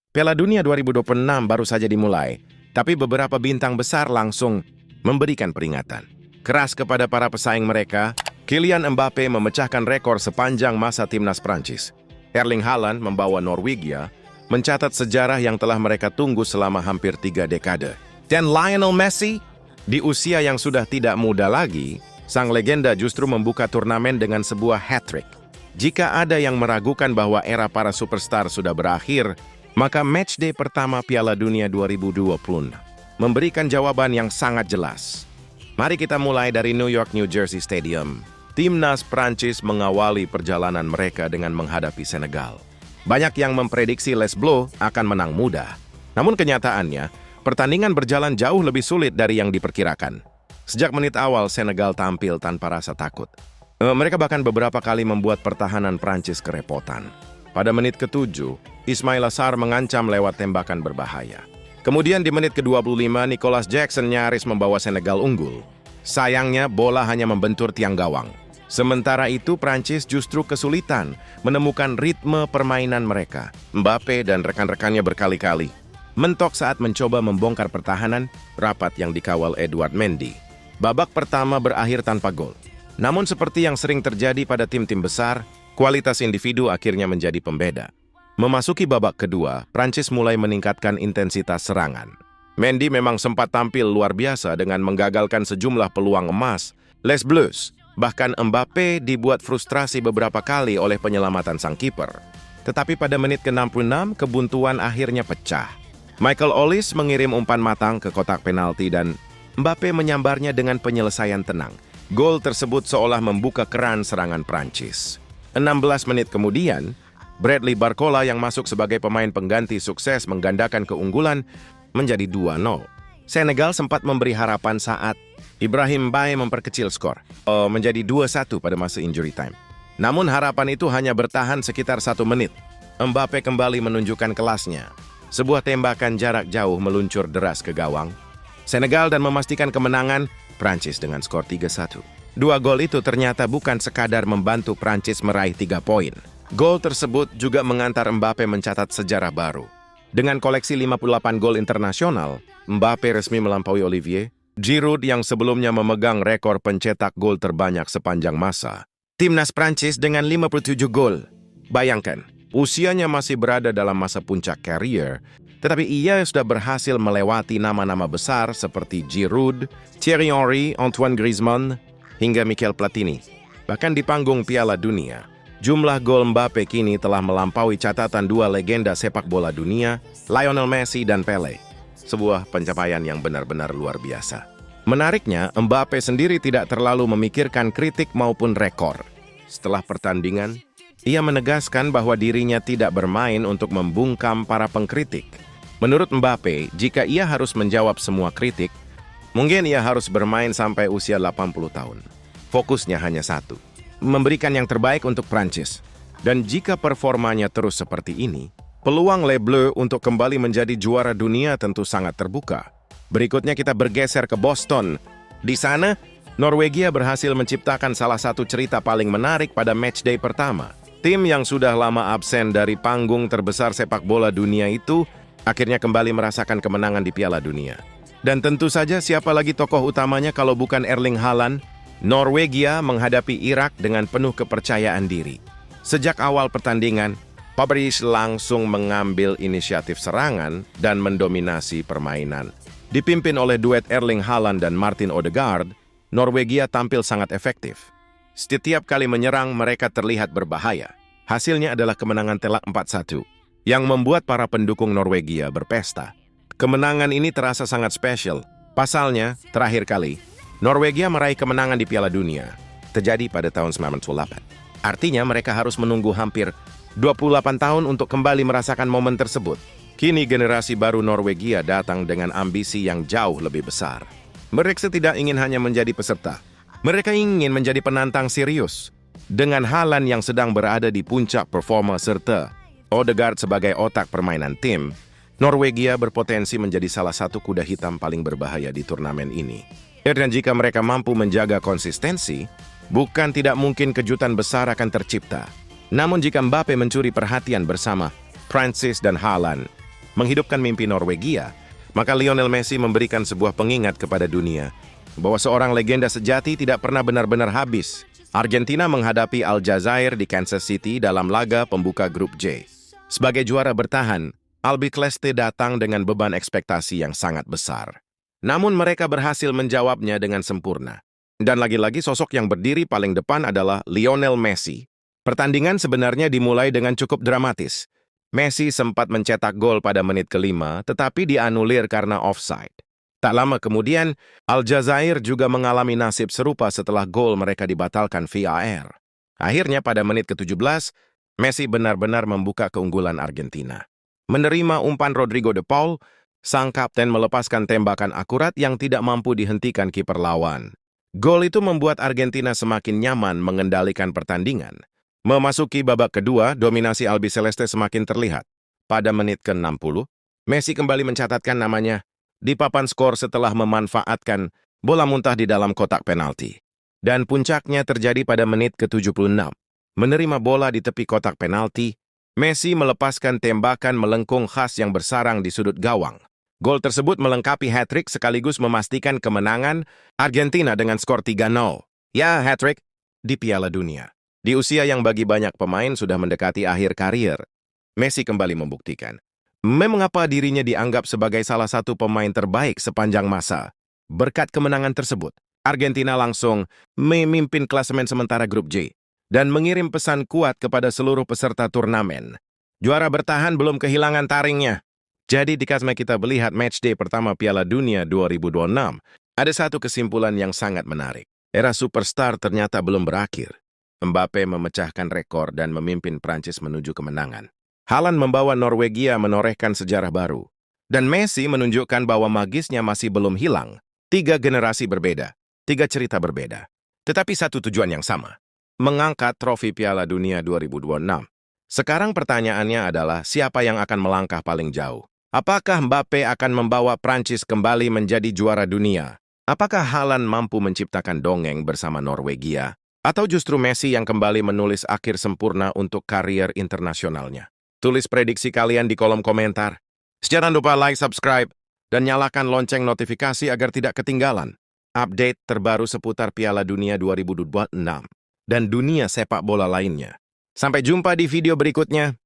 Piala Dunia 2026 baru saja dimulai, tapi beberapa bintang besar langsung memberikan peringatan keras kepada para pesaing mereka. Kylian Mbappe memecahkan rekor sepanjang masa timnas Prancis. Erling Haaland membawa Norwegia mencatat sejarah yang telah mereka tunggu selama hampir 3 dekade. Dan Lionel Messi, di usia yang sudah tidak muda lagi, sang legenda justru membuka turnamen dengan sebuah hat-trick. Jika ada yang meragukan bahwa era para superstar sudah berakhir, maka matchday pertama Piala Dunia 2020 memberikan jawaban yang sangat jelas. Mari kita mulai dari New York, New Jersey Stadium. Timnas Prancis mengawali perjalanan mereka dengan menghadapi Senegal. Banyak yang memprediksi Les Bleus akan menang mudah. Namun kenyataannya, pertandingan berjalan jauh lebih sulit dari yang diperkirakan. Sejak menit awal, Senegal tampil tanpa rasa takut. Mereka bahkan beberapa kali membuat pertahanan Prancis kerepotan. Pada menit ke-7, Ismail Sarr mengancam lewat tembakan berbahaya. Kemudian di menit ke-25, Nicolas Jackson nyaris membawa Senegal unggul. Sayangnya, bola hanya membentur tiang gawang. Sementara itu, Prancis justru kesulitan menemukan ritme permainan mereka. Mbappe dan rekan-rekannya berkali-kali mentok saat mencoba membongkar pertahanan rapat yang dikawal Edouard Mendy. Babak pertama berakhir tanpa gol. Namun seperti yang sering terjadi pada tim-tim besar, kualitas individu akhirnya menjadi pembeda. Memasuki babak kedua, Prancis mulai meningkatkan intensitas serangan. Mendy memang sempat tampil luar biasa dengan menggagalkan sejumlah peluang emas. Les Bleus, bahkan Mbappe dibuat frustrasi beberapa kali oleh penyelamatan sang kiper. Tetapi pada menit ke-66, kebuntuan akhirnya pecah. Michael Olise mengirim umpan matang ke kotak penalti dan Mbappe menyambarnya dengan penyelesaian tenang. Gol tersebut seolah membuka keran serangan Prancis. 16 menit kemudian, Bradley Barcola yang masuk sebagai pemain pengganti sukses menggandakan keunggulan menjadi 2-0. Senegal sempat memberi harapan saat Ibrahim Mbaye memperkecil skor menjadi 2-1 pada masa injury time. Namun harapan itu hanya bertahan sekitar 1 menit. Mbappe kembali menunjukkan kelasnya. Sebuah tembakan jarak jauh meluncur deras ke gawang Senegal dan memastikan kemenangan Prancis dengan skor 3-1. 2 gol itu ternyata bukan sekadar membantu Prancis meraih 3 poin. Gol tersebut juga mengantar Mbappe mencatat sejarah baru. Dengan koleksi 58 gol internasional, Mbappe resmi melampaui Olivier Giroud yang sebelumnya memegang rekor pencetak gol terbanyak sepanjang masa. Timnas Prancis dengan 57 gol. Bayangkan, usianya masih berada dalam masa puncak karier, tetapi ia sudah berhasil melewati nama-nama besar seperti Giroud, Thierry Henry, Antoine Griezmann, hingga Michel Platini. Bahkan di panggung Piala Dunia, jumlah gol Mbappe kini telah melampaui catatan 2 legenda sepak bola dunia, Lionel Messi dan Pelé. Sebuah pencapaian yang benar-benar luar biasa. Menariknya, Mbappe sendiri tidak terlalu memikirkan kritik maupun rekor. Setelah pertandingan, ia menegaskan bahwa dirinya tidak bermain untuk membungkam para pengkritik. Menurut Mbappe, jika ia harus menjawab semua kritik, mungkin ia harus bermain sampai usia 80 tahun. Fokusnya hanya satu, memberikan yang terbaik untuk Prancis. Dan jika performanya terus seperti ini, peluang Les Bleus untuk kembali menjadi juara dunia tentu sangat terbuka. Berikutnya kita bergeser ke Boston. Di sana, Norwegia berhasil menciptakan salah satu cerita paling menarik pada matchday pertama. Tim yang sudah lama absen dari panggung terbesar sepak bola dunia itu akhirnya kembali merasakan kemenangan di Piala Dunia. Dan tentu saja siapa lagi tokoh utamanya kalau bukan Erling Haaland? Norwegia menghadapi Irak dengan penuh kepercayaan diri. Sejak awal pertandingan, Fabrice langsung mengambil inisiatif serangan dan mendominasi permainan. Dipimpin oleh duet Erling Haaland dan Martin Odegaard, Norwegia tampil sangat efektif. Setiap kali menyerang, mereka terlihat berbahaya. Hasilnya adalah kemenangan telak 4-1, yang membuat para pendukung Norwegia berpesta. Kemenangan ini terasa sangat spesial. Pasalnya, terakhir kali, Norwegia meraih kemenangan di Piala Dunia, terjadi pada tahun 1998. Artinya mereka harus menunggu hampir 28 tahun untuk kembali merasakan momen tersebut. Kini generasi baru Norwegia datang dengan ambisi yang jauh lebih besar. Mereka tidak ingin hanya menjadi peserta. Mereka ingin menjadi penantang serius. Dengan Haaland yang sedang berada di puncak performa serta Odegaard sebagai otak permainan tim, Norwegia berpotensi menjadi salah satu kuda hitam paling berbahaya di turnamen ini. Dan jika mereka mampu menjaga konsistensi, bukan tidak mungkin kejutan besar akan tercipta. Namun jika Mbappe mencuri perhatian bersama Prancis dan Haaland, menghidupkan mimpi Norwegia, maka Lionel Messi memberikan sebuah pengingat kepada dunia bahwa seorang legenda sejati tidak pernah benar-benar habis. Argentina menghadapi Aljazair di Kansas City dalam laga pembuka grup J. Sebagai juara bertahan, Albiceleste datang dengan beban ekspektasi yang sangat besar. Namun mereka berhasil menjawabnya dengan sempurna. Dan lagi-lagi sosok yang berdiri paling depan adalah Lionel Messi. Pertandingan sebenarnya dimulai dengan cukup dramatis. Messi sempat mencetak gol pada menit ke-5, tetapi dianulir karena offside. Tak lama kemudian, Aljazair juga mengalami nasib serupa setelah gol mereka dibatalkan VAR. Akhirnya pada menit ke-17, Messi benar-benar membuka keunggulan Argentina. Menerima umpan Rodrigo de Paul, sang kapten melepaskan tembakan akurat yang tidak mampu dihentikan kiper lawan. Gol itu membuat Argentina semakin nyaman mengendalikan pertandingan. Memasuki babak kedua, dominasi Albiceleste semakin terlihat. Pada menit ke-60, Messi kembali mencatatkan namanya di papan skor setelah memanfaatkan bola muntah di dalam kotak penalti. Dan puncaknya terjadi pada menit ke-76. Menerima bola di tepi kotak penalti, Messi melepaskan tembakan melengkung khas yang bersarang di sudut gawang. Gol tersebut melengkapi hat-trick sekaligus memastikan kemenangan Argentina dengan skor 3-0. Ya, hat-trick di Piala Dunia. Di usia yang bagi banyak pemain sudah mendekati akhir karier, Messi kembali membuktikan mengapa dirinya dianggap sebagai salah satu pemain terbaik sepanjang masa. Berkat kemenangan tersebut, Argentina langsung memimpin klasemen sementara grup J dan mengirim pesan kuat kepada seluruh peserta turnamen. Juara bertahan belum kehilangan taringnya. Jadi di Kasme kita melihat matchday pertama Piala Dunia 2026, ada satu kesimpulan yang sangat menarik. Era superstar ternyata belum berakhir. Mbappe memecahkan rekor dan memimpin Prancis menuju kemenangan. Haaland membawa Norwegia menorehkan sejarah baru. Dan Messi menunjukkan bahwa magisnya masih belum hilang. 3 generasi berbeda, 3 cerita berbeda. Tetapi satu tujuan yang sama. Mengangkat trofi Piala Dunia 2026. Sekarang pertanyaannya adalah siapa yang akan melangkah paling jauh? Apakah Mbappe akan membawa Prancis kembali menjadi juara dunia? Apakah Haaland mampu menciptakan dongeng bersama Norwegia? Atau justru Messi yang kembali menulis akhir sempurna untuk karier internasionalnya? Tulis prediksi kalian di kolom komentar. Jangan lupa like, subscribe, dan nyalakan lonceng notifikasi agar tidak ketinggalan update terbaru seputar Piala Dunia 2026. Dan dunia sepak bola lainnya. Sampai jumpa di video berikutnya.